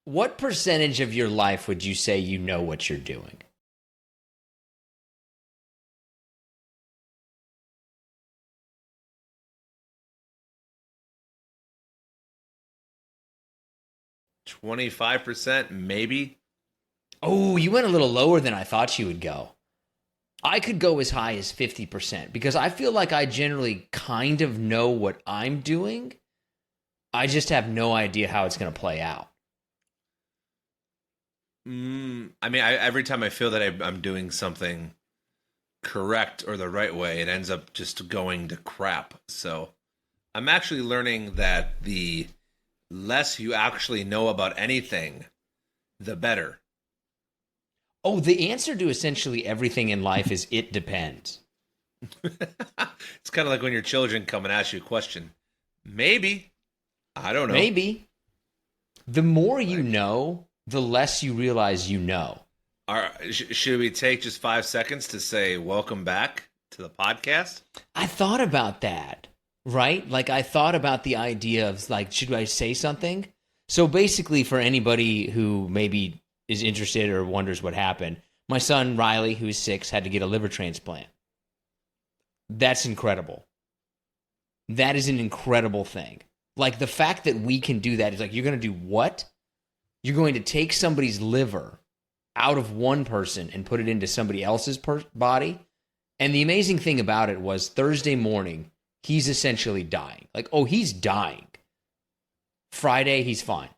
What percentage of your life would you say you know what you're doing? %25, maybe. Oh, you went a little lower than I thought you would go. I could go as high as 50% because I feel like I generally kind of know what I'm doing. I just have no idea how it's going to play out. I mean, every time I feel that I'm doing something correct or the right way, it ends up just going to crap. So I'm actually learning that the less you actually know about anything, the better. Oh, the answer to essentially everything in life is it depends. It's kind of like when your children come and ask you a question. Maybe. I don't know. Maybe. The more you know, the less you realize you know. Should we take just 5 seconds to say welcome back to the podcast? I thought about that, right? Like I thought about the idea of like, should I say something? So basically for anybody who maybe is interested or wonders what happened, my son Riley, who's 6, had to get a liver transplant. That's incredible. That is an incredible thing. Like the fact that we can do that is like, you're going to do what? You're going to take somebody's liver out of one person and put it into somebody else's body. And the amazing thing about it was Thursday morning, he's essentially dying. Like, oh, he's dying. Friday, he's fine.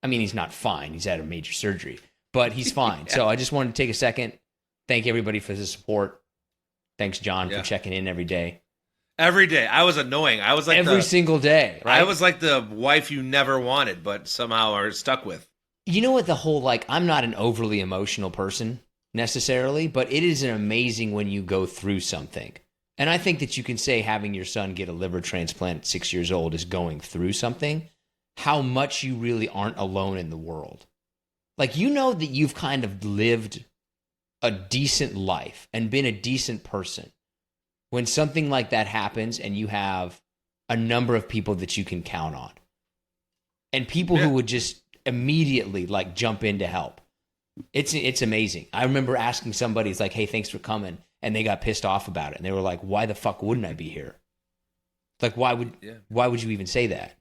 I mean, he's not fine. He's had a major surgery, but he's fine. Yeah. So I just wanted to take a second. Thank everybody for the support. Thanks, John, for checking in every day. Every day. I was annoying. I was like every single day. Right? I was like the wife you never wanted, but somehow are stuck with. You know what, the whole, like, I'm not an overly emotional person necessarily, but it is amazing when you go through something. And I think that you can say having your son get a liver transplant at 6 years old is going through something, how much you really aren't alone in the world. Like, you know that you've kind of lived a decent life and been a decent person when something like that happens and you have a number of people that you can count on. And people who would just immediately like jump in to help. It's amazing. I remember asking somebody, it's like, hey, thanks for coming. And they got pissed off about it. And they were like, why the fuck wouldn't I be here? Like, why would you even say that?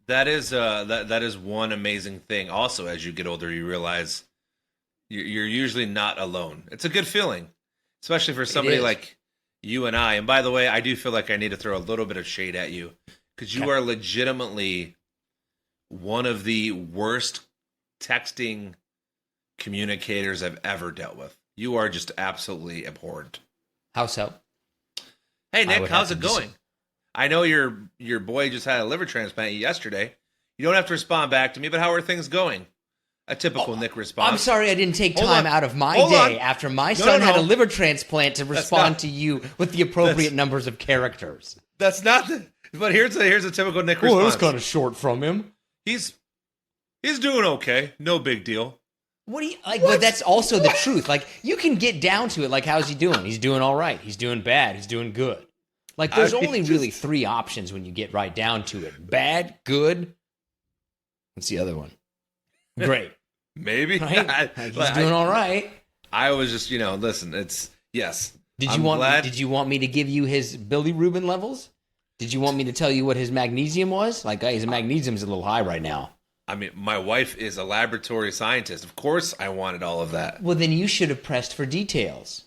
That is one amazing thing. Also, as you get older, you realize you're usually not alone. It's a good feeling, especially for somebody like you and I. And by the way, I do feel like I need to throw a little bit of shade at you because you are legitimately one of the worst texting communicators I've ever dealt with. You are just absolutely abhorrent. How so? Hey, Nick, how's it going? I know your boy just had a liver transplant yesterday. You don't have to respond back to me, but how are things going? A typical Nick response. I'm sorry I didn't take time out of my day after my son had a liver transplant to respond to you with the appropriate numbers of characters. That's not the... But here's a typical Nick response. Well, it was kind of short from him. He's doing okay. No big deal. What do you like? But that's also the truth. Like, you can get down to it. Like, how's he doing? He's doing all right. He's doing bad. He's doing good. Like, there's only really 3 options when you get right down to it: bad, good. What's the other one? Great. Maybe. Right? Like, he's doing all right. I was just, listen. It's yes. Did you want me to give you his bilirubin levels? Did you want me to tell you what his magnesium was? Like, his magnesium's a little high right now. I mean, my wife is a laboratory scientist. Of course I wanted all of that. Well, then you should have pressed for details.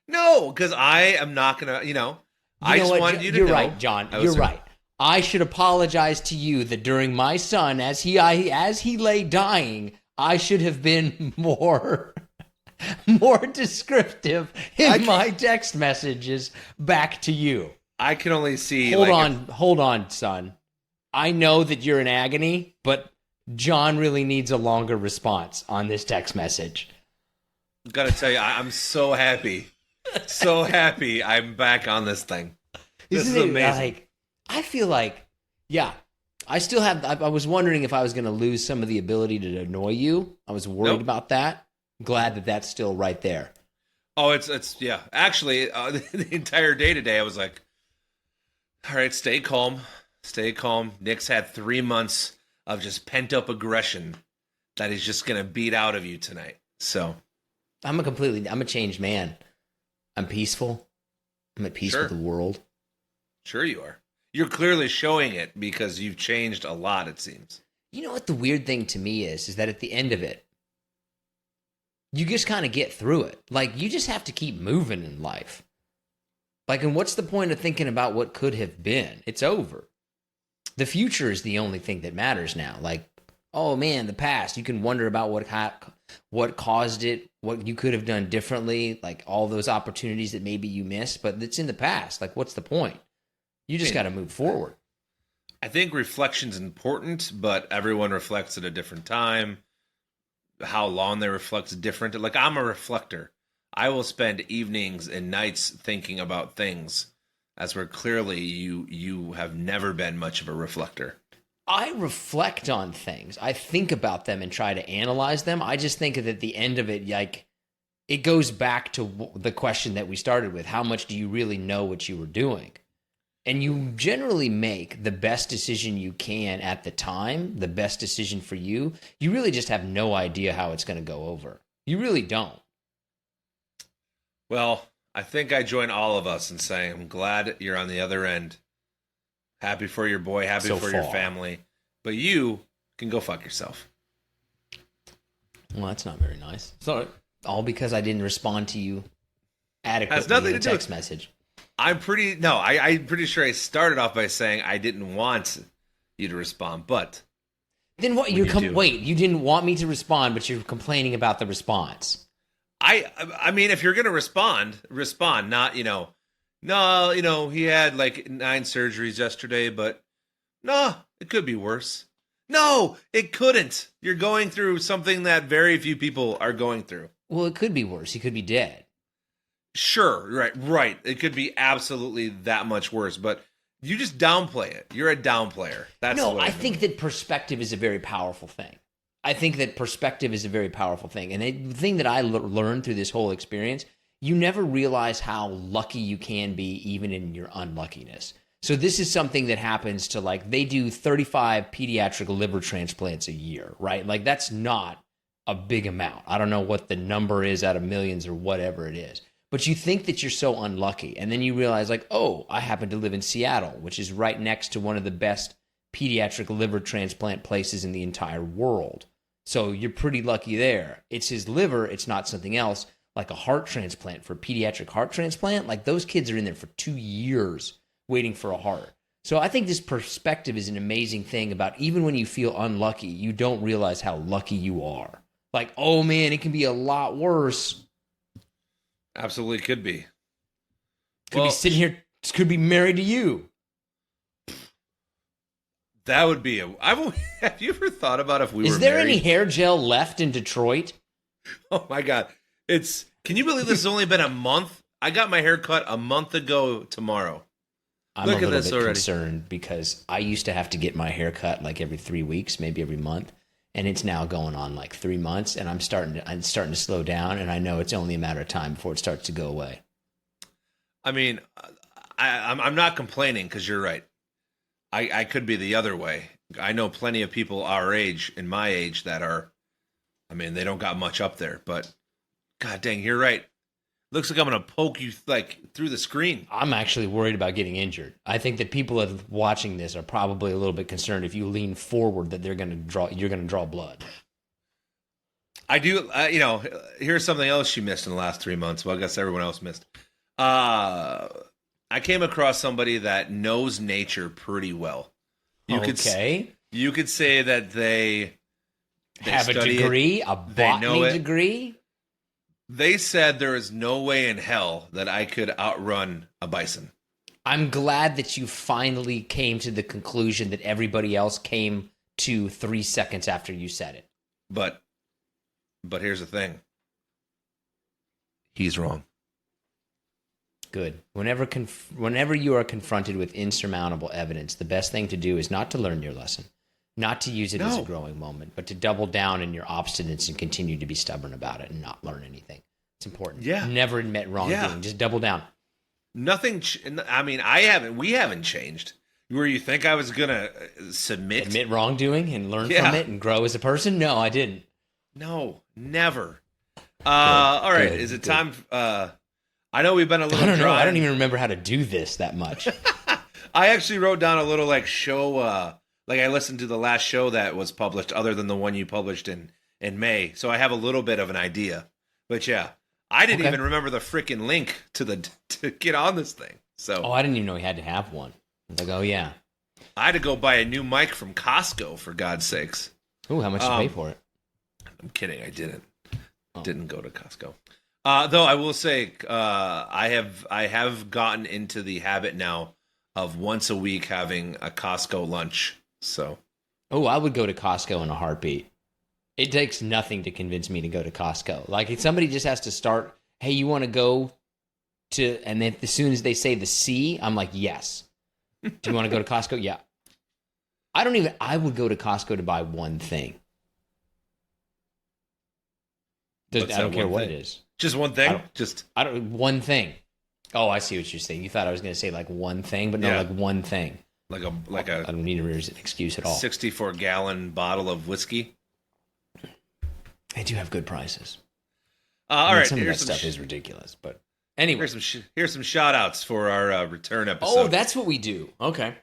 No, because I am not going to, I just wanted you to know. You're right, John. You're right. I should apologize to you that during my son, as he lay dying, I should have been more descriptive in my text messages back to you. I can only see. Hold on, son. I know that you're in agony, but John really needs a longer response on this text message. I've got to tell you, I'm so happy. So happy I'm back on this thing. This is amazing. Like, I feel like, I still have, I was wondering if I was going to lose some of the ability to annoy you. I was worried about that. Glad that that's still right there. Oh, it's Actually, the entire day today, I was like, all right, stay calm. Stay calm. Nick's had 3 months of just pent up aggression that he's just going to beat out of you tonight. So I'm a changed man. I'm peaceful. I'm at peace with the world. Sure you are. You're clearly showing it because you've changed a lot, it seems. You know what the weird thing to me is that at the end of it, you just kind of get through it. Like, you just have to keep moving in life. Like, and what's the point of thinking about what could have been? It's over. The future is the only thing that matters now. Like, oh man, the past. You can wonder about what caused it, what you could have done differently, like all those opportunities that maybe you missed, but it's in the past. Like, what's the point? You just got to move forward. I think reflection's important, but everyone reflects at a different time. How long they reflect is different. Like, I'm a reflector. I will spend evenings and nights thinking about things, as where clearly you have never been much of a reflector. I reflect on things. I think about them and try to analyze them. I just think that at the end of it, like, it goes back to the question that we started with. How much do you really know what you were doing? And you generally make the best decision you can at the time, the best decision for you. You really just have no idea how it's going to go over. You really don't. Well, I think I join all of us in saying I'm glad you're on the other end. Happy for your boy, happy for your family. But you can go fuck yourself. Well, that's not very nice. Sorry. All because I didn't respond to you adequately in a text message. I'm pretty sure I started off by saying I didn't want you to respond, but then what? You didn't want me to respond, but you're complaining about the response. I mean, if you're gonna respond. Not, no, he had like 9 surgeries yesterday, but no, it could be worse. No, it couldn't. You're going through something that very few people are going through. Well, it could be worse. He could be dead. Sure, right. It could be absolutely that much worse, but you just downplay it. You're a downplayer. I think that perspective is a very powerful thing. And the thing that I learned through this whole experience, you never realize how lucky you can be even in your unluckiness. So this is something that happens to, like, they do 35 pediatric liver transplants a year, right? Like, that's not a big amount. I don't know what the number is out of millions or whatever it is. But you think that you're so unlucky. And then you realize, like, oh, I happen to live in Seattle, which is right next to one of the best pediatric liver transplant places in the entire world. So you're pretty lucky there. It's his liver. It's not something else, like a heart transplant. For a pediatric heart transplant, like, those kids are in there for 2 years waiting for a heart. So I think this perspective is an amazing thing about, even when you feel unlucky, you don't realize how lucky you are. Like, oh man, it can be a lot worse. Absolutely could be. Could be sitting here, could be married to you. That would be have you ever thought about if we were married? Is there any hair gel left in Detroit? Oh my God. Can you believe this has only been a month? I got my hair cut a month ago tomorrow. I'm a little bit concerned because I used to have to get my hair cut like every 3 weeks, maybe every month. And it's now going on like 3 months, and I'm starting to slow down, and I know it's only a matter of time before it starts to go away. I mean, I'm not complaining because you're right. I could be the other way. I know plenty of people our age and my age that are, I mean, they don't got much up there, but God dang, you're right. Looks like I'm going to poke you like through the screen. I'm actually worried about getting injured. I think that people watching this are probably a little bit concerned if you lean forward that you're going to draw blood. I do. Here's something else she missed in the last 3 months. Well, I guess everyone else missed. I came across somebody that knows nature pretty well. You could say that they have a degree, a botany degree. They said there is no way in hell that I could outrun a bison. I'm glad that you finally came to the conclusion that everybody else came to 3 seconds after you said it. But here's the thing. He's wrong. Good. Whenever you are confronted with insurmountable evidence, the best thing to do is not to learn your lesson, not to use it as a growing moment, but to double down in your obstinance and continue to be stubborn about it and not learn anything. It's important. Yeah. Never admit wrongdoing. Yeah. Just double down. Nothing. We haven't changed. Where you think I was gonna submit? Admit wrongdoing and learn from it and grow as a person? No, I didn't. No, never. All right. Is it time? I know we've been a little. I don't know. I don't even remember how to do this that much. I actually wrote down a little like show. Like I listened to the last show that was published, other than the one you published in May. So I have a little bit of an idea. But yeah, I didn't even remember the freaking link to get on this thing. So I didn't even know we had to have one. I was like, oh yeah. I had to go buy a new mic from Costco, for God's sakes. Ooh, how much did you pay for it? I'm kidding. I didn't. Didn't go to Costco. Though I will say, I have gotten into the habit now of once a week having a Costco lunch. So, I would go to Costco in a heartbeat. It takes nothing to convince me to go to Costco. Like if somebody just has to start, hey, you want to go to, and then as soon as they say the C, I'm like, yes. Do you want to go to Costco? Yeah. I would go to Costco to buy one thing. I don't care what it is. Just one thing? One thing. Oh, I see what you're saying. You thought I was going to say like one thing, but no, like one thing. Like a I don't need an excuse at all. 64-gallon bottle of whiskey. They do have good prices. All right, some of that stuff is ridiculous, but anyway, here's some shout outs for our return episode. Oh, that's what we do. Okay.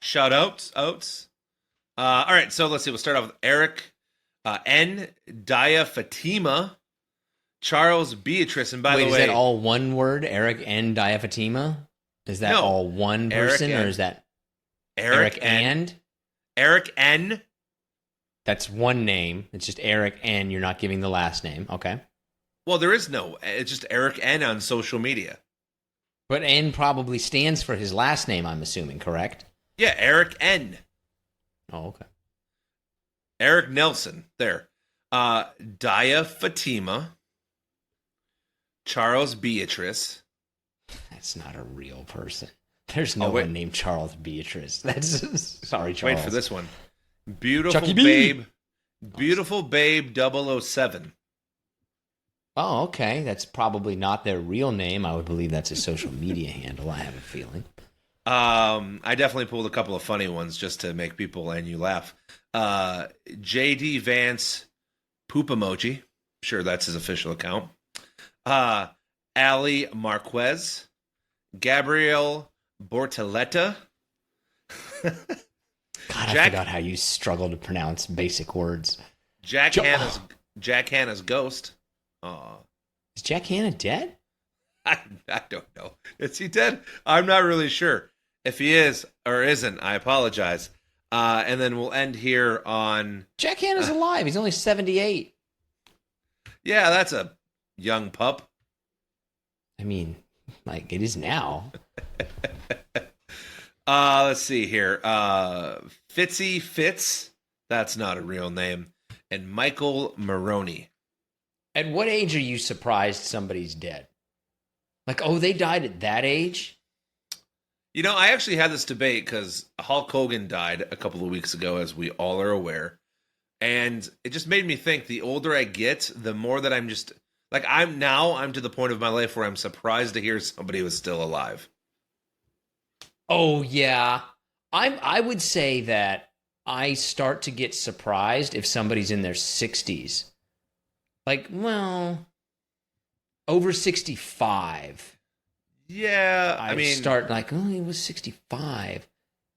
Shout outs. All right, so let's see. We'll start off with Eric N. Daya Fatima, Charles Beatrice, and by the way, is that all one word? Eric N. Daya Fatima? Is that all one person, or is that Eric and Eric N? That's one name. It's just Eric N. You're not giving the last name. Okay. Well, there is no. It's just Eric N. on social media. But N probably stands for his last name, I'm assuming, correct? Yeah, Eric N. Oh, okay. Eric Nelson. There. Daya Fatima. Charles Beatrice. That's not a real person. There's no one named Charles Beatrice. That's sorry, Charles. Wait for this one. Beautiful babe. Beautiful babe 007. Oh, okay. That's probably not their real name. I would believe that's a social media handle, I have a feeling. I definitely pulled a couple of funny ones just to make people and you laugh. JD Vance poop emoji. Sure, that's his official account. Ali Marquez. Gabrielle Bortoletta. God, I forgot how you struggle to pronounce basic words. Jack Hanna's ghost. Is Jack Hanna dead? I don't know. Is he dead? I'm not really sure. If he is or isn't, I apologize. And then we'll end here on... Jack Hanna's alive. He's only 78. Yeah, that's a young pup. I mean, like, it is now. Let's see here. Fitzy Fitz. That's not a real name. And Michael Maroney. At what age are you surprised somebody's dead? Like, they died at that age? You know, I actually had this debate because Hulk Hogan died a couple of weeks ago, as we all are aware. And it just made me think the older I get, the more that I'm just... Like, I'm to the point of my life where I'm surprised to hear somebody was still alive. Oh, yeah. I would say that I start to get surprised if somebody's in their 60s. Like, well, over 65. Yeah, I mean... start like, he was 65.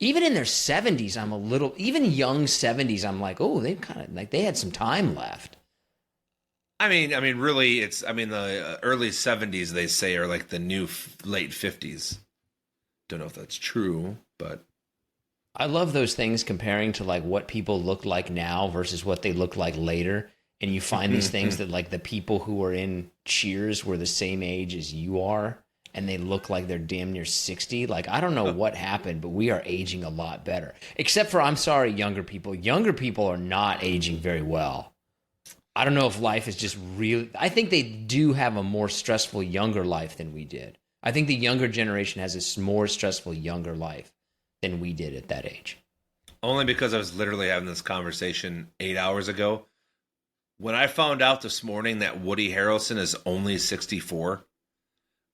Even in their 70s, I'm a little... Even young 70s, I'm like, they kind of... Like, they had some time left. I mean, really, the early 70s, they say, are like the new late 50s. Don't know if that's true, but... I love those things comparing to, like, what people look like now versus what they look like later. And you find these things that, like, the people who are in Cheers were the same age as you are, and they look like they're damn near 60. Like, I don't know what happened, but we are aging a lot better. Except for, I'm sorry, younger people. Younger people are not aging very well. I don't know if life is just real. I think they do have a more stressful younger life than we did. I think the younger generation has a more stressful younger life than we did at that age. Only because I was literally having this conversation 8 hours ago. When I found out this morning that Woody Harrelson is only 64,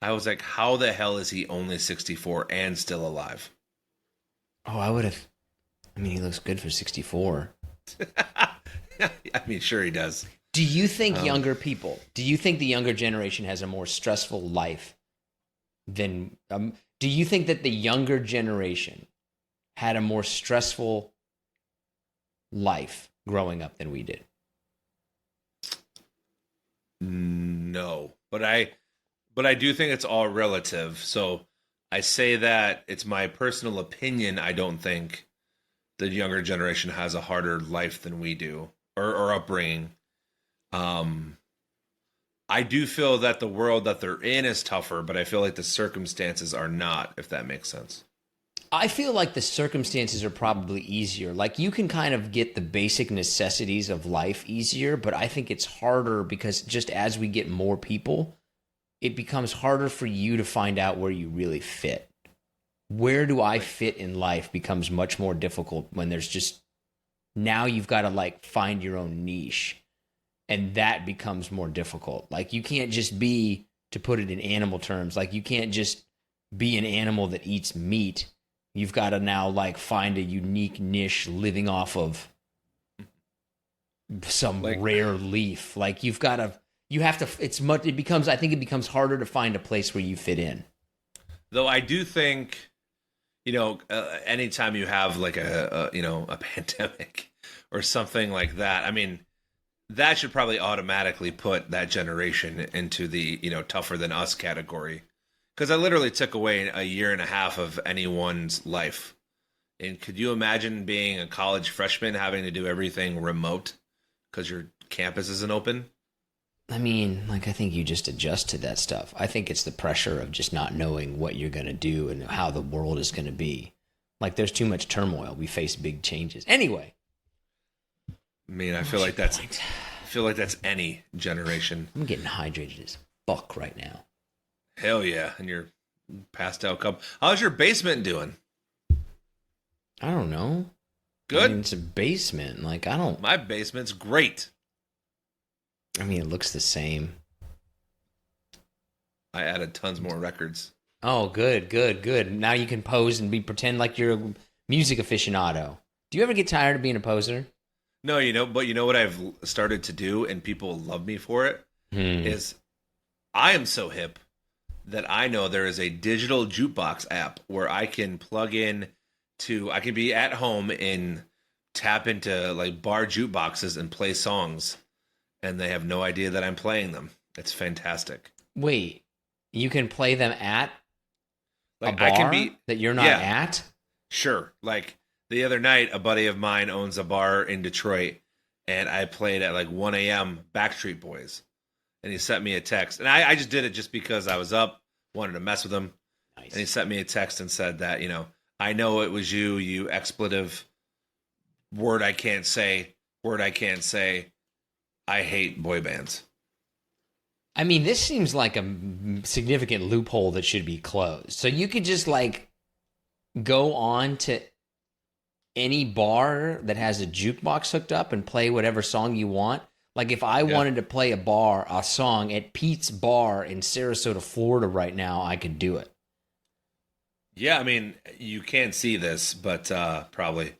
I was like, how the hell is he only 64 and still alive? Oh, I would have. I mean, he looks good for 64. I mean, sure he does. Do you think do you think the younger generation has a more stressful life than, do you think that the younger generation had a more stressful life growing up than we did? No, but I do think it's all relative. So I say that it's my personal opinion. I don't think the younger generation has a harder life than we do, or upbringing. I do feel that the world that they're in is tougher, but I feel like the circumstances are not, if that makes sense. I feel like the circumstances are probably easier. Like you can kind of get the basic necessities of life easier, but I think it's harder because just as we get more people, it becomes harder for you to find out where you really fit. Where do I fit in life becomes much more difficult when there's just, now you've got to like find your own niche, and that becomes more difficult. Like you can't just be, to put it in animal terms, like you can't just be an animal that eats meat. You've got to now like find a unique niche living off of some Like, rare leaf. Like you have to, I think it becomes harder to find a place where you fit in. though I do think, anytime you have like a pandemic or something like that, I mean, that should probably automatically put that generation into the, tougher than us category. Because I literally took away a year and a half of anyone's life. And could you imagine being a college freshman having to do everything remote because your campus isn't open? I mean, like, I think you just adjust to that stuff. I think it's the pressure of just not knowing what you're going to do and how the world is going to be. Like, there's too much turmoil. We face big changes. Anyway. I mean, I feel like that's any generation. I'm getting hydrated as fuck right now. Hell yeah. And you're passed out cup. How's your basement doing? I don't know. Good? I mean, it's a basement. Like, My basement's great. I mean, it looks the same. I added tons more records. Oh, good. Now you can pose and pretend like you're a music aficionado. Do you ever get tired of being a poser? No, but you know what I've started to do, and people love me for it, is I am so hip that I know there is a digital jukebox app where I can plug in I can be at home and tap into like bar jukeboxes and play songs, and they have no idea that I'm playing them. It's fantastic. Wait, you can play them at like a bar I can be that you're not at? Sure. Like the other night, a buddy of mine owns a bar in Detroit, and I played at like 1 a.m. Backstreet Boys, and he sent me a text, and I just did it just because I was up, wanted to mess with him. Nice. And he sent me a text and said that, I know it was you expletive word I can't say. I hate boy bands. I mean, this seems like a significant loophole that should be closed. So you could just like go on to any bar that has a jukebox hooked up and play whatever song you want. Like if I wanted to play a song at Pete's Bar in Sarasota, Florida right now, I could do it. Yeah, I mean, you can't see this, but probably.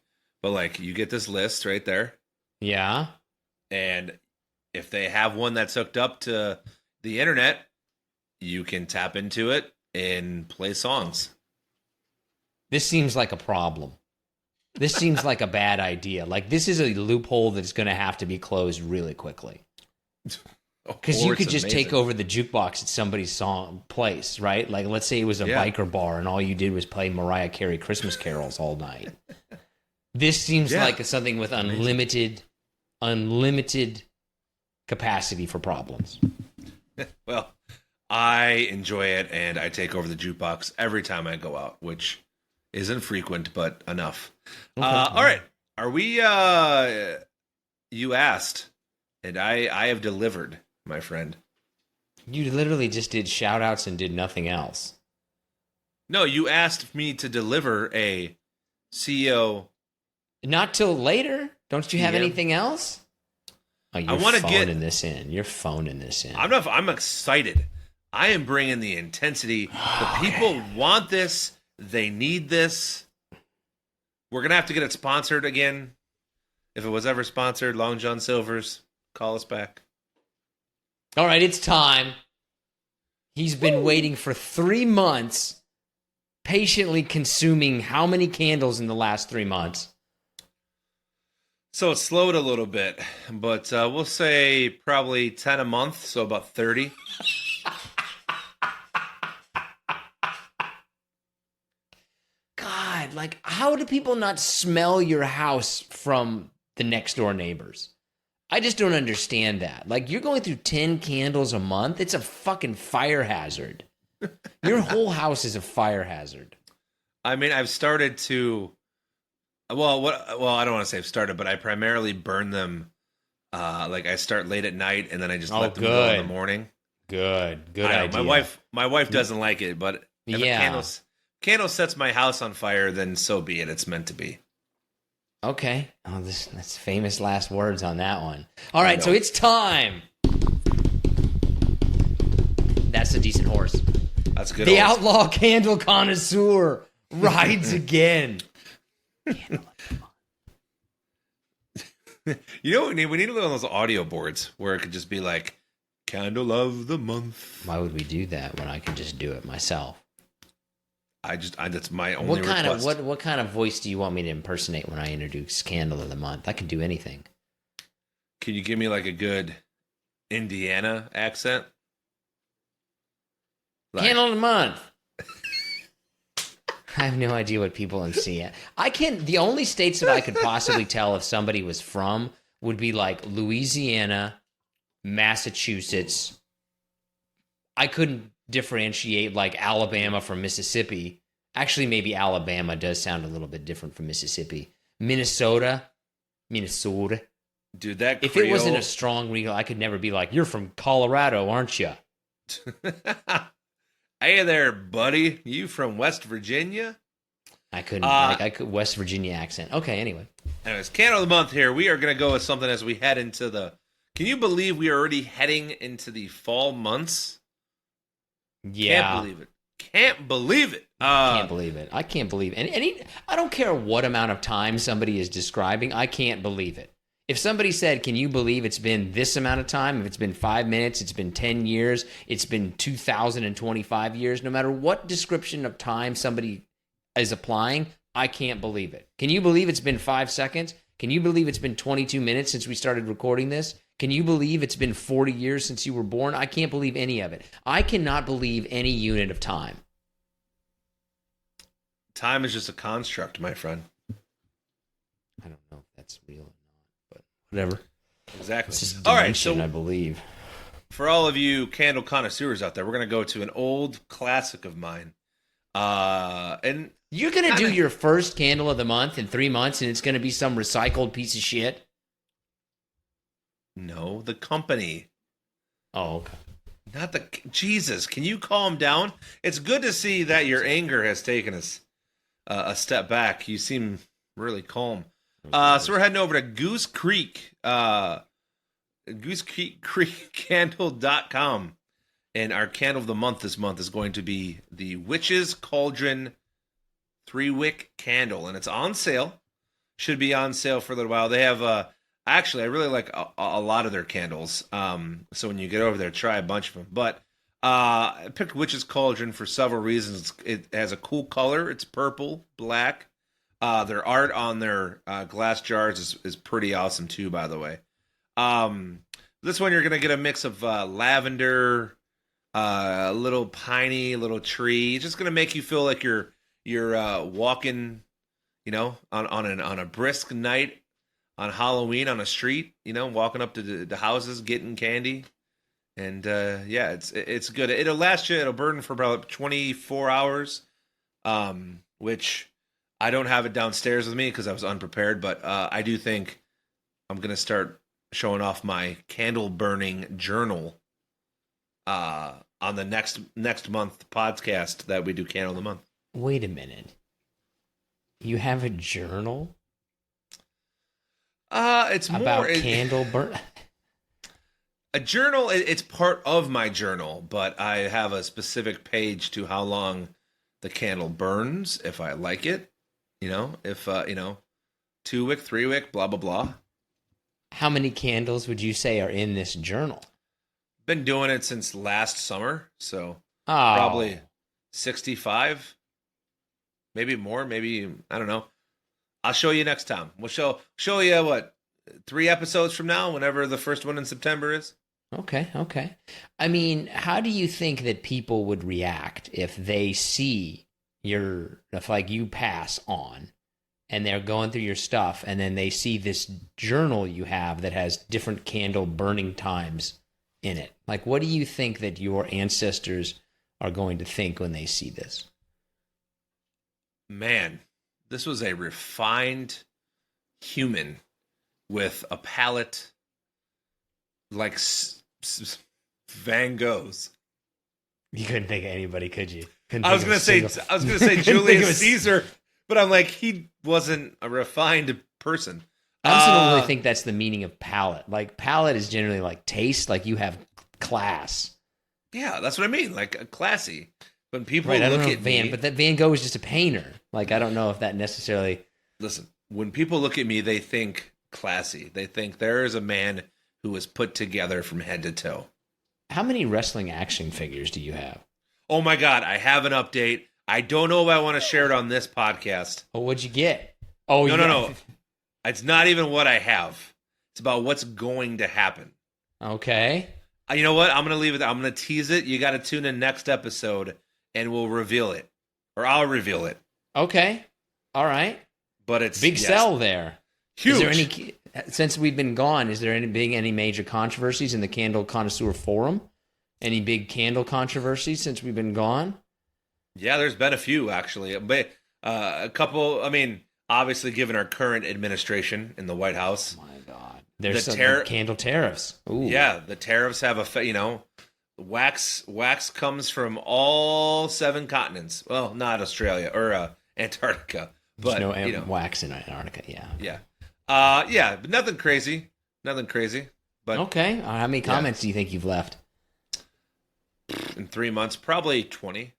But like you get this list right there. Yeah. And if they have one that's hooked up to the internet, you can tap into it and play songs. This seems like a problem. This seems like a bad idea. Like this is a loophole that's going to have to be closed really quickly. Because you could just take over the jukebox at somebody's place, right? Like let's say it was a biker bar and all you did was play Mariah Carey Christmas carols all night. This seems like something with unlimited capacity for problems. Well, I enjoy it, and I take over the jukebox every time I go out, which isn't frequent, but enough. Okay. All right. Are we, you asked, and I have delivered, my friend. You literally just did shout-outs and did nothing else. No, you asked me to deliver a CEO. Not till later? Don't you have anything else? Oh, you're phoning this in. You're phoning this in. I'm excited. I am bringing the intensity. The people want this. They need this. We're gonna have to get it sponsored again. If it was ever sponsored, Long John Silver's, call us back. All right, it's time. He's been waiting for 3 months, patiently consuming how many candles in the last 3 months? So it slowed a little bit, but we'll say probably 10 a month, so about 30. God, like, how do people not smell your house from the next door neighbors? I just don't understand that. Like, you're going through 10 candles a month. It's a fucking fire hazard. Your whole house is a fire hazard. I mean, I've started to. Well, I don't want to say I've started, but I primarily burn them. Like I start late at night, and then I just let them go in the morning. Good idea. My wife doesn't like it, but if a candle sets my house on fire, then so be it. It's meant to be. Okay. Oh, that's famous last words on that one. All right, so it's time. That's a decent horse. That's a good. The outlaw candle connoisseur rides again. You know what we need? We need one of those audio boards where it could just be like "Candle of the Month." Why would we do that when I can just do it myself? That's my only request. What kind of voice do you want me to impersonate when I introduce Candle of the Month? I can do anything. Can you give me like a good Indiana accent? Candle of the Month. I have no idea what people in CN. The only states that I could possibly tell if somebody was from would be like Louisiana, Massachusetts. I couldn't differentiate like Alabama from Mississippi. Actually, maybe Alabama does sound a little bit different from Mississippi. Minnesota. Dude, that if it wasn't a strong regal, I could never be like, you're from Colorado, aren't you? Hey there, buddy. You from West Virginia? I couldn't. I could West Virginia accent. Okay, anyway. Anyways, Candle of the Month here. We are going to go with something as we head into the... Can you believe we are already heading into the fall months? Yeah. Can't believe it. Can't believe it. Can't believe it. I can't believe it. I don't care what amount of time somebody is describing. I can't believe it. If somebody said, can you believe it's been this amount of time? If it's been 5 minutes, it's been 10 years, it's been 2,025 years, no matter what description of time somebody is applying, I can't believe it. Can you believe it's been 5 seconds? Can you believe it's been 22 minutes since we started recording this? Can you believe it's been 40 years since you were born? I can't believe any of it. I cannot believe any unit of time. Time is just a construct, my friend. I don't know if that's real or not, but whatever. Exactly. It's just all dimension, right, so I believe. For all of you candle connoisseurs out there, we're going to go to an old classic of mine. And you're going to do your first candle of the month in 3 months, and it's going to be some recycled piece of shit? No, the company. Oh, okay. Not the... Jesus, can you calm down? It's good to see that your anger has taken us a step back. You seem really calm. So we're heading over to Goose Creek, GooseCreekCandle.com. And our candle of the month this month is going to be the Witch's Cauldron 3-wick candle. And it's on sale. Should be on sale for a little while. They have... Actually, I really like a lot of their candles. So when you get over there, try a bunch of them. But I picked Witch's Cauldron for several reasons. It has a cool color. It's purple, black. Their art on their glass jars is pretty awesome too, by the way. This one you're going to get a mix of lavender, a little piney, little tree. It's just going to make you feel like you're walking, on a brisk night. On Halloween on a street, walking up to the houses, getting candy. And, it's good. It'll last you, it'll burn for about 24 hours, which I don't have it downstairs with me because I was unprepared. But I do think I'm going to start showing off my candle burning journal on the next month podcast that we do Candle of the Month. Wait a minute. You have a journal? It's about more candle burn. A journal. It's part of my journal, but I have a specific page to how long the candle burns if I like it. if 2-wick, 3-wick, blah blah blah. How many candles would you say are in this journal? Been doing it since last summer, so Oh. probably 65, maybe more, maybe I don't know. I'll show you next time. We'll show you what 3 episodes from now, whenever the first one in September is. Okay. I mean, how do you think that people would react if they see if like you pass on and they're going through your stuff and then they see this journal you have that has different candle burning times in it? Like, what do you think that your ancestors are going to think when they see this? Man, this was a refined human with a palate like Van Gogh's. You couldn't think of anybody, could you? I was gonna say Julius Caesar, but I'm like, he wasn't a refined person. I also don't really think that's the meaning of palate. Like, palate is generally like taste, like you have class. Yeah, that's what I mean, like classy. When people look at me, but that Van Gogh is just a painter. Like, I don't know if that necessarily. Listen, when people look at me, they think classy. They think there is a man who was put together from head to toe. How many wrestling action figures do you have? Oh my God, I have an update. I don't know if I want to share it on this podcast. Oh, what'd you get? Oh, no. It's not even what I have. It's about what's going to happen. Okay. You know what? I'm going to leave it. I'm going to tease it. You got to tune in next episode and we'll reveal it. Or I'll reveal it. Okay. All right. But it's big sell there. Huge. Is there any, since we've been gone, is there any major controversies in the Candle Connoisseur Forum? Any big candle controversies since we've been gone? Yeah, there's been a few, actually. But a couple, I mean, obviously, given our current administration in the White House. Oh, my God. There's some candle tariffs. Ooh. Yeah, the tariffs have wax comes from all 7 continents. Well, not Australia or Antarctica. But, there's no wax in Antarctica, yeah. Yeah, but nothing crazy. But okay. How many comments do you think you've left? In 3 months, probably 20.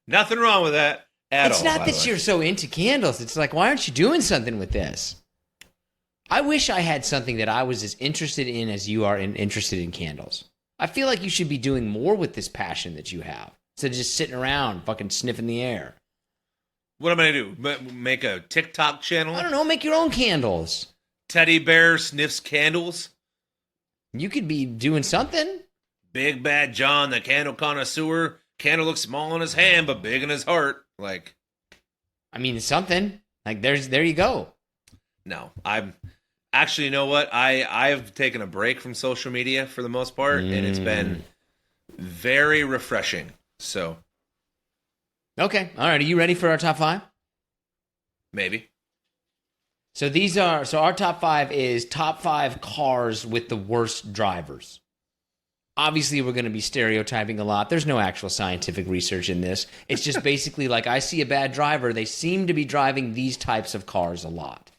Nothing wrong with that at all. It's not that you're so into candles. It's like, why aren't you doing something with this? I wish I had something that I was as interested in as you are interested in candles. I feel like you should be doing more with this passion that you have instead of just sitting around fucking sniffing the air. What am I going to do? Make a TikTok channel? I don't know. Make your own candles. Teddy bear sniffs candles? You could be doing something. Big Bad John, the candle connoisseur. Candle looks small in his hand, but big in his heart. Like, I mean, something. Like, there you go. No, I'm actually, you know what? I've taken a break from social media for the most part, and it's been very refreshing. So, okay, all right. Are you ready for our top 5? Maybe. So our top 5 is top 5 cars with the worst drivers. Obviously, we're going to be stereotyping a lot. There's no actual scientific research in this. It's just basically like, I see a bad driver. They seem to be driving these types of cars a lot.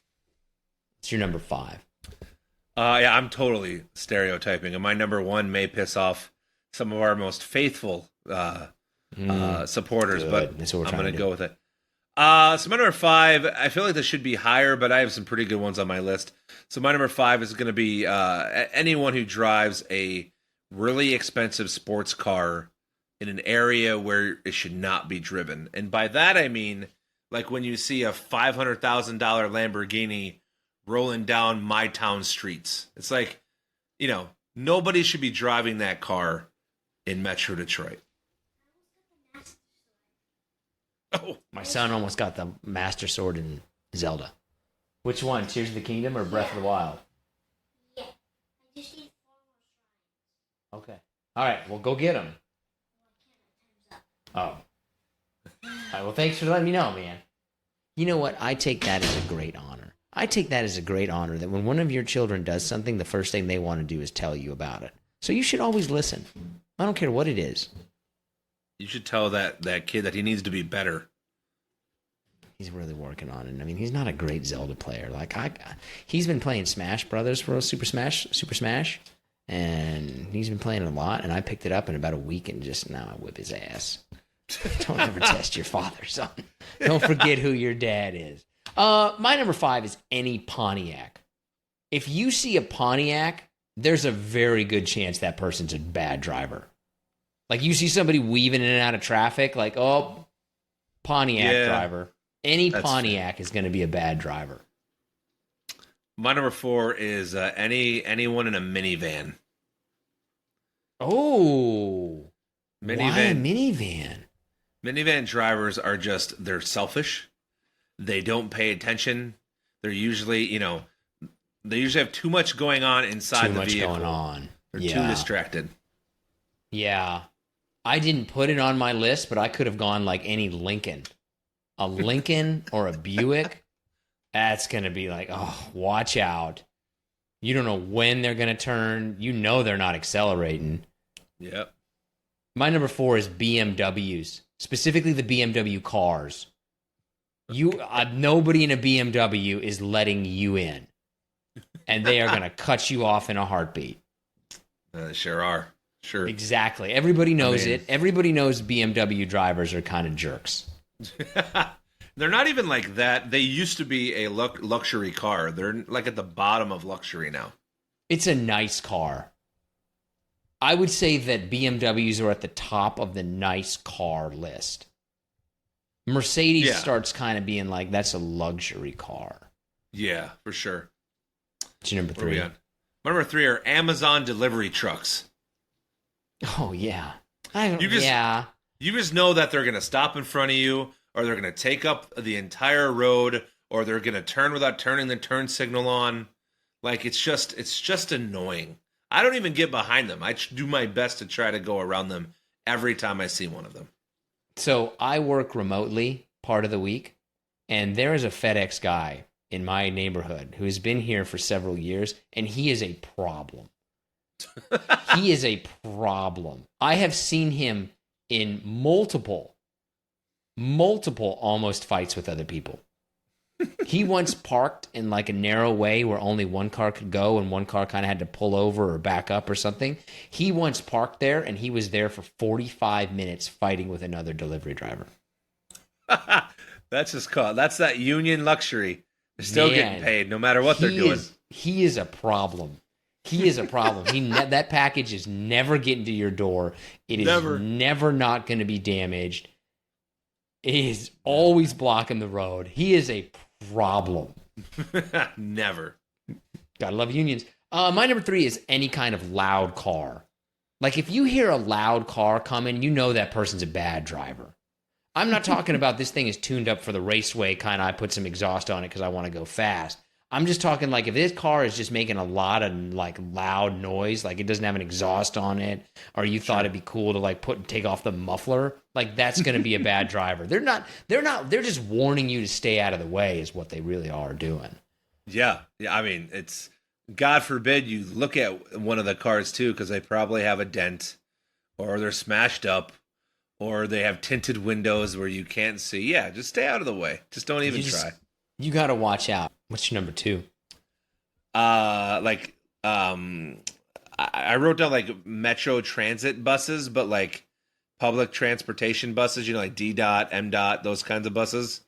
It's your number 5. Yeah, I'm stereotyping. And my number 1 may piss off some of our most faithful supporters, but I'm going to go with it. So my number 5, I feel like this should be higher, but I have some pretty good ones on my list. So my number 5 is going to be anyone who drives a really expensive sports car in an area where it should not be driven. And by that, I mean, like when you see a $500,000 Lamborghini rolling down my town streets. It's like, nobody should be driving that car in Metro Detroit. Oh, my son almost got the Master Sword in Zelda. Which one? Tears of the Kingdom or Breath of the Wild? Yeah. I just need 4 more shrines. Okay. All right. Well, go get them. Oh. All right. Well, thanks for letting me know, man. You know what? I take that as a great honor. I take that as a great honor that when one of your children does something, the first thing they want to do is tell you about it. So you should always listen. I don't care what it is. You should tell that kid that he needs to be better. He's really working on it. I mean, he's not a great Zelda player. Like he's been playing Smash Brothers for Super Smash, and he's been playing it a lot. And I picked it up in about a week, and just now I whip his ass. Don't ever test your father, son. Don't forget who your dad is. My number 5 is any Pontiac. If you see a Pontiac, there's a very good chance that person's a bad driver. Like you see somebody weaving in and out of traffic, like, oh, Pontiac driver. Any Pontiac is going to be a bad driver. My number 4 is anyone in a minivan. Oh, why a minivan? Minivan drivers are they're selfish. They don't pay attention. They're usually, they usually have too much going on inside the vehicle. Too much going on. They're too distracted. Yeah. I didn't put it on my list, but I could have gone like any Lincoln. A Lincoln or a Buick. That's going to be like, oh, watch out. You don't know when they're going to turn. You know they're not accelerating. Yep. My number 4 is BMWs, specifically the BMW cars. Nobody in a BMW is letting you in, and they are going to cut you off in a heartbeat. They sure are. Sure. Exactly. Everybody knows it. Everybody knows BMW drivers are kind of jerks. They're not even like that. They used to be a luxury car. They're like at the bottom of luxury now. It's a nice car. I would say that BMWs are at the top of the nice car list. Mercedes starts kind of being like, that's a luxury car. Yeah, for sure. What's your number 3? My number 3 are Amazon delivery trucks. Oh, yeah. You just know that they're going to stop in front of you, or they're going to take up the entire road, or they're going to turn without turning the turn signal on. Like, it's just annoying. I don't even get behind them. I do my best to try to go around them every time I see one of them. So I work remotely part of the week, and there is a FedEx guy in my neighborhood who has been here for several years, and he is a problem. He is a problem. I have seen him in multiple almost fights with other people. He once parked in like a narrow way where only one car could go and one car kind of had to pull over or back up or something. He once parked there and he was there for 45 minutes fighting with another delivery driver. That's that union luxury. They're still getting paid no matter what they're doing. He is a problem. He is a problem. That package is never getting to your door. It is never not going to be damaged. It is always blocking the road. He is a problem. Never. Gotta love unions. My number 3 is any kind of loud car. Like if you hear a loud car coming, you know that person's a bad driver. I'm not talking about this thing is tuned up for the raceway kind of I put some exhaust on it because I want to go fast. I'm just talking like if this car is just making a lot of like loud noise, like it doesn't have an exhaust on it, or you thought it'd be cool to like take off the muffler, like that's going to be a bad driver. They're just warning you to stay out of the way is what they really are doing. Yeah. I mean, it's God forbid you look at one of the cars too, because they probably have a dent or they're smashed up or they have tinted windows where you can't see. Yeah. Just stay out of the way. Just don't even try. You got to watch out. What's your number 2? I wrote down like metro transit buses, but like public transportation buses, like DDOT, MDOT, those kinds of buses,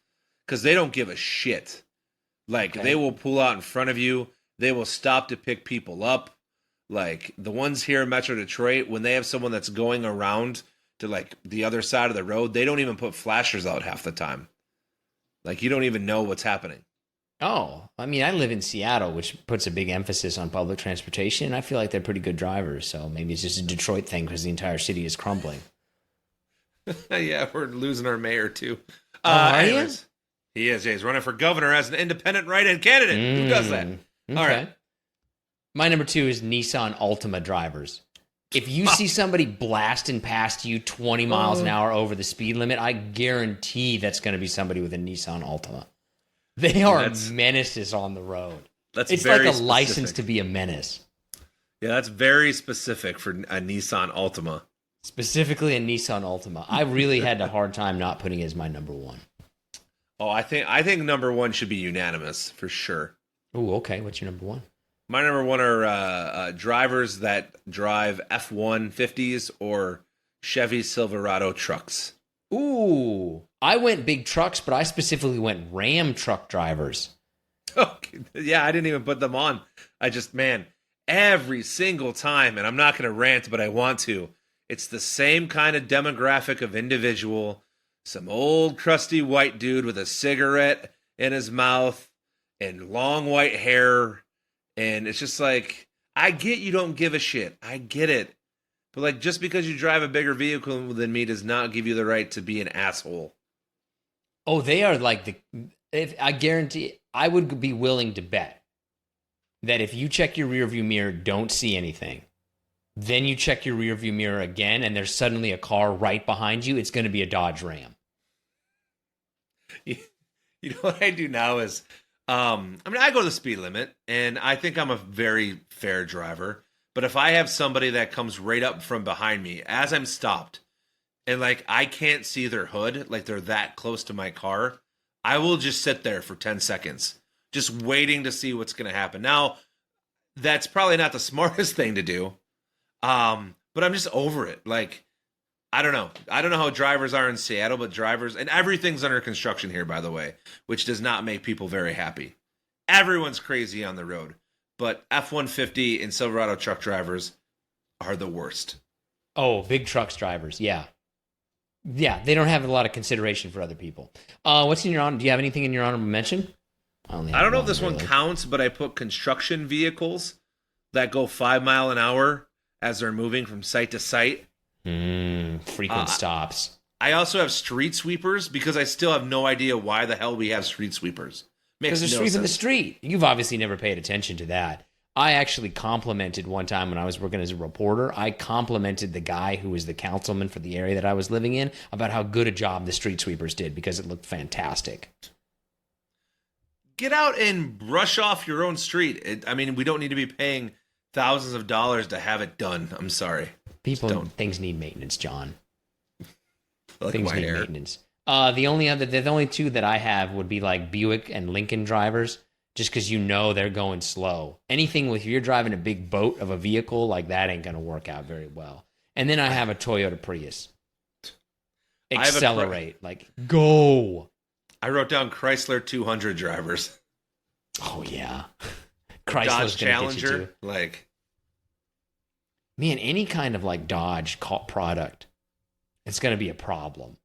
because they don't give a shit. Like they will pull out in front of you. They will stop to pick people up. Like the ones here in Metro Detroit, when they have someone that's going around to like the other side of the road, they don't even put flashers out half the time. Like you don't even know what's happening. Oh, I mean, I live in Seattle, which puts a big emphasis on public transportation. I feel like they're pretty good drivers, so maybe it's just a Detroit thing because the entire city is crumbling. Yeah, we're losing our mayor, too. Are you? He is. He's running for governor as an independent write-in candidate. Who does that? Okay. All right. My number 2 is Nissan Altima drivers. If you see somebody blasting past you 20 miles an hour over the speed limit, I guarantee that's going to be somebody with a Nissan Altima. They are menaces on the road. It's like a license to be a menace. Yeah, that's very specific for a Nissan Altima. Specifically a Nissan Altima. I really had a hard time not putting it as my number 1. Oh, I think number 1 should be unanimous for sure. Oh, okay. What's your number 1? My number 1 are drivers that drive F-150s or Chevy Silverado trucks. Ooh, I went big trucks, but I specifically went Ram truck drivers. Okay. Yeah, I didn't even put them on. I just, man, every single time, and I'm not going to rant, but I want to. It's the same kind of demographic of individual. Some old crusty white dude with a cigarette in his mouth and long white hair. And it's just like, I get you don't give a shit. I get it. But like, just because you drive a bigger vehicle than me does not give you the right to be an asshole. Oh, they are like if I guarantee, I would be willing to bet that if you check your rearview mirror, don't see anything, then you check your rearview mirror again, and there's suddenly a car right behind you, it's going to be a Dodge Ram. You know what I do now is, I go the speed limit, and I think I'm a very fair driver. But if I have somebody that comes right up from behind me as I'm stopped, and like I can't see their hood, like they're that close to my car, I will just sit there for 10 seconds, just waiting to see what's going to happen. Now, that's probably not the smartest thing to do, but I'm just over it. Like, I don't know. I don't know how drivers are in Seattle, but drivers, and everything's under construction here, by the way, which does not make people very happy. Everyone's crazy on the road, but F-150 and Silverado truck drivers are the worst. Oh, big trucks drivers, yeah. Yeah, they don't have a lot of consideration for other people. What's in your honor? Do you have anything in your honorable mention? I don't know if this one counts, but I put construction vehicles that go 5 miles an hour as they're moving from site to site. Frequent stops. I also have street sweepers because I still have no idea why the hell we have street sweepers. Because they're sweeping the street. You've obviously never paid attention to that. I actually complimented one time when I was working as a reporter, I complimented the guy who was the councilman for the area that I was living in about how good a job the street sweepers did because it looked fantastic. Get out and brush off your own street. We don't need to be paying thousands of dollars to have it done. I'm sorry. Things need maintenance, John. Like things need hair. Maintenance. The only two that I have would be like Buick and Lincoln drivers. Just because they're going slow. Anything if you're driving a big boat of a vehicle, like that ain't going to work out very well. And then I have a Toyota Prius. Accelerate. Go. I wrote down Chrysler 200 drivers. Oh, yeah. Chrysler's Dodge Challenger. Man, any kind of Dodge product, it's going to be a problem.